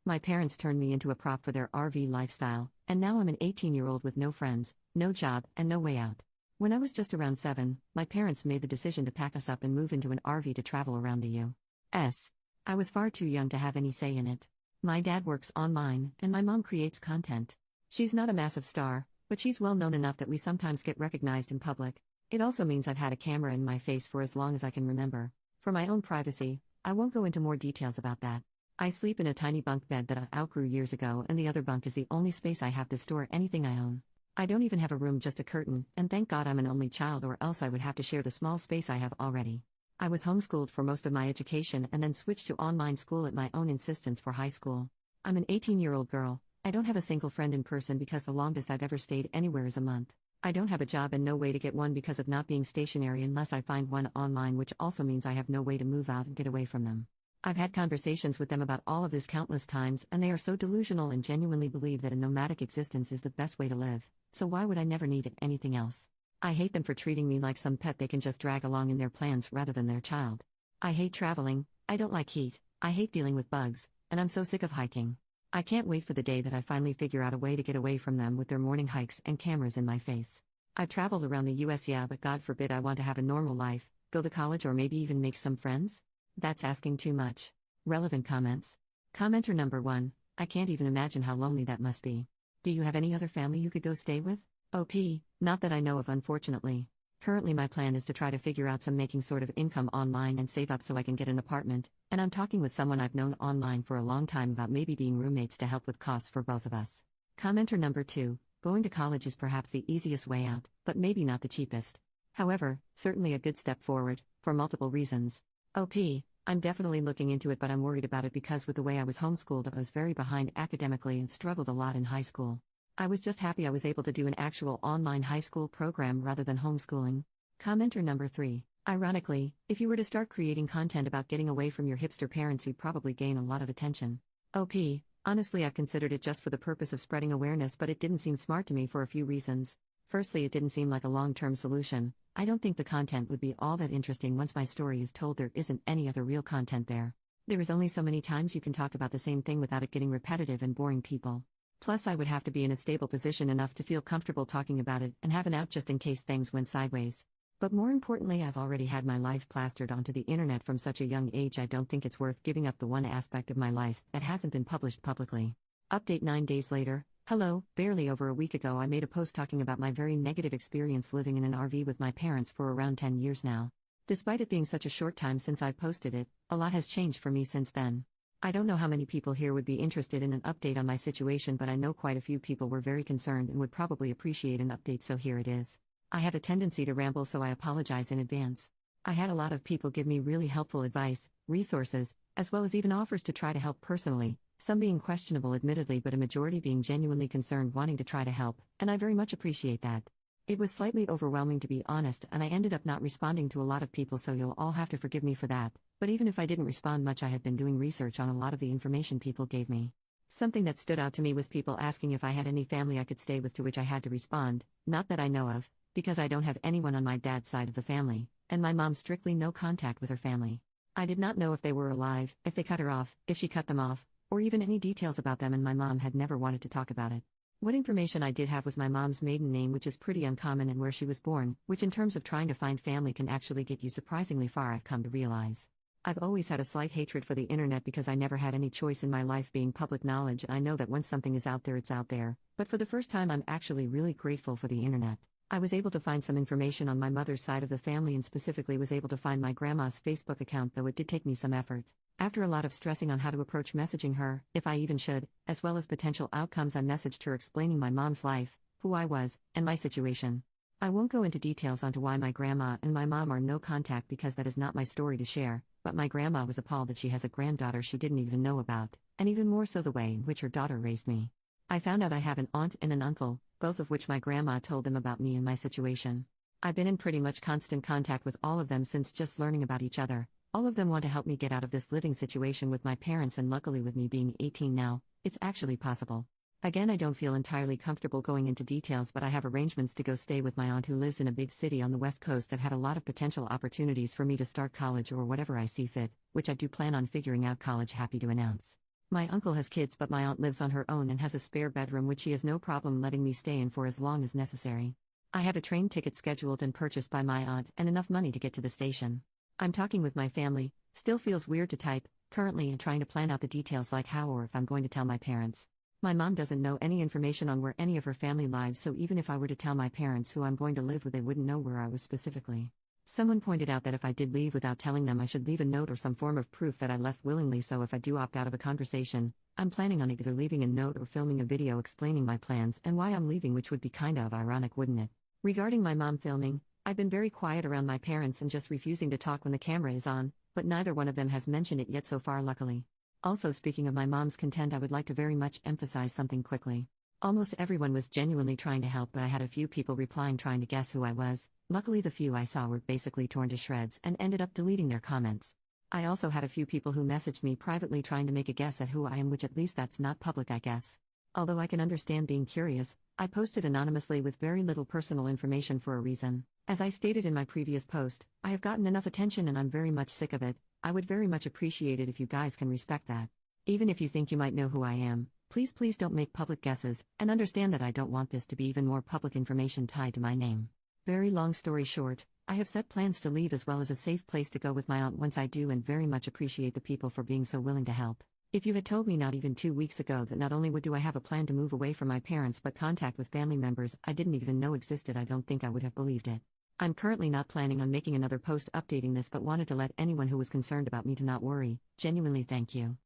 My parents turned me into a prop for their RV lifestyle, and now I'm an 18-year-old with no friends, no job, and no way out. When I was just around 7, my parents made the decision to pack us up and move into an RV to travel around the U.S. I was far too young to have any say in it. My dad works online, and my mom creates content. She's not a massive star, but she's well known enough that we sometimes get recognized in public. It also means I've had a camera in my face for as long as I can remember. For my own privacy, I won't go into more details about that. I sleep in a tiny bunk bed that I outgrew years ago, and the other bunk is the only space I have to store anything I own. I don't even have a room, just a curtain, and thank God I'm an only child, or else I would have to share the small space I have already. I was homeschooled for most of my education and then switched to online school at my own insistence for high school. I'm an 18-year-old girl. I don't have a single friend in person because the longest I've ever stayed anywhere is a month. I don't have a job and no way to get one because of not being stationary unless I find one online, which also means I have no way to move out and get away from them. I've had conversations with them about all of this countless times, and they are so delusional and genuinely believe that a nomadic existence is the best way to live, so why would I never need anything else? I hate them for treating me like some pet they can just drag along in their plans rather than their child. I hate traveling, I don't like heat, I hate dealing with bugs, and I'm so sick of hiking. I can't wait for the day that I finally figure out a way to get away from them with their morning hikes and cameras in my face. I've traveled around the US, yeah, but God forbid I want to have a normal life, go to college, or maybe even make some friends? That's asking too much. Relevant comments. Commenter number 1, I can't even imagine how lonely that must be. Do you have any other family you could go stay with? OP, not that I know of, unfortunately. Currently my plan is to try to figure out some making sort of income online and save up so I can get an apartment, and I'm talking with someone I've known online for a long time about maybe being roommates to help with costs for both of us. Commenter number 2, going to college is perhaps the easiest way out, but maybe not the cheapest. However, certainly a good step forward, for multiple reasons. OP, I'm definitely looking into it, but I'm worried about it because with the way I was homeschooled, I was very behind academically and struggled a lot in high school. I was just happy I was able to do an actual online high school program rather than homeschooling. Commenter number 3, ironically, if you were to start creating content about getting away from your hipster parents, you'd probably gain a lot of attention. OP, honestly, I've considered it just for the purpose of spreading awareness, but it didn't seem smart to me for a few reasons. Firstly, it didn't seem like a long-term solution. I don't think the content would be all that interesting once my story is told. There isn't any other real content there. There is only so many times you can talk about the same thing without it getting repetitive and boring people. Plus, I would have to be in a stable position enough to feel comfortable talking about it and have an out just in case things went sideways. But more importantly, I've already had my life plastered onto the internet from such a young age. I don't think it's worth giving up the one aspect of my life that hasn't been published publicly. Update 9 days later. Hello, barely over a week ago I made a post talking about my very negative experience living in an RV with my parents for around 10 years now. Despite it being such a short time since I posted it, a lot has changed for me since then. I don't know how many people here would be interested in an update on my situation, but I know quite a few people were very concerned and would probably appreciate an update, so here it is. I have a tendency to ramble, so I apologize in advance. I had a lot of people give me really helpful advice, resources, as well as even offers to try to help personally, some being questionable admittedly, but a majority being genuinely concerned, wanting to try to help, and I very much appreciate that. It was slightly overwhelming, to be honest, and I ended up not responding to a lot of people, so you'll all have to forgive me for that. But even if I didn't respond much, I had been doing research on a lot of the information people gave me. Something that stood out to me was people asking if I had any family I could stay with, to which I had to respond, not that I know of, because I don't have anyone on my dad's side of the family, and my mom strictly no contact with her family. I did not know if they were alive, if they cut her off, if she cut them off, or even any details about them, and my mom had never wanted to talk about it. What information I did have was my mom's maiden name, which is pretty uncommon, and where she was born, which in terms of trying to find family can actually get you surprisingly far, I've come to realize. I've always had a slight hatred for the internet because I never had any choice in my life being public knowledge, and I know that once something is out there, it's out there, but for the first time I'm actually really grateful for the internet. I was able to find some information on my mother's side of the family, and specifically was able to find my grandma's Facebook account, though it did take me some effort. After a lot of stressing on how to approach messaging her, if I even should, as well as potential outcomes, I messaged her explaining my mom's life, who I was, and my situation. I won't go into details onto why my grandma and my mom are no contact, because that is not my story to share, but my grandma was appalled that she has a granddaughter she didn't even know about, and even more so the way in which her daughter raised me. I found out I have an aunt and an uncle, both of which my grandma told them about me and my situation. I've been in pretty much constant contact with all of them since just learning about each other. All of them want to help me get out of this living situation with my parents, and luckily with me being 18 now, it's actually possible. Again, I don't feel entirely comfortable going into details, but I have arrangements to go stay with my aunt who lives in a big city on the West Coast that had a lot of potential opportunities for me to start college or whatever I see fit, which I do plan on figuring out college, happy to announce. My uncle has kids, but my aunt lives on her own and has a spare bedroom which she has no problem letting me stay in for as long as necessary. I have a train ticket scheduled and purchased by my aunt and enough money to get to the station. I'm talking with my family, still feels weird to type, currently, and trying to plan out the details like how or if I'm going to tell my parents. My mom doesn't know any information on where any of her family lives, so even if I were to tell my parents who I'm going to live with, they wouldn't know where I was specifically. Someone pointed out that if I did leave without telling them, I should leave a note or some form of proof that I left willingly, so if I do opt out of a conversation, I'm planning on either leaving a note or filming a video explaining my plans and why I'm leaving, which would be kinda of ironic, wouldn't it? Regarding my mom filming, I've been very quiet around my parents and just refusing to talk when the camera is on, but neither one of them has mentioned it yet so far, luckily. Also, speaking of my mom's content, I would like to very much emphasize something quickly. Almost everyone was genuinely trying to help, but I had a few people replying trying to guess who I was. Luckily, the few I saw were basically torn to shreds and ended up deleting their comments. I also had a few people who messaged me privately trying to make a guess at who I am, which at least that's not public, I guess. Although I can understand being curious, I posted anonymously with very little personal information for a reason. As I stated in my previous post, I have gotten enough attention and I'm very much sick of it. I would very much appreciate it if you guys can respect that. Even if you think you might know who I am, please don't make public guesses, and understand that I don't want this to be even more public information tied to my name. Very long story short, I have set plans to leave as well as a safe place to go with my aunt once I do, and very much appreciate the people for being so willing to help. If you had told me not even 2 weeks ago that not only do I have a plan to move away from my parents but contact with family members I didn't even know existed, I don't think I would have believed it. I'm currently not planning on making another post updating this, but wanted to let anyone who was concerned about me to not worry. Genuinely, thank you.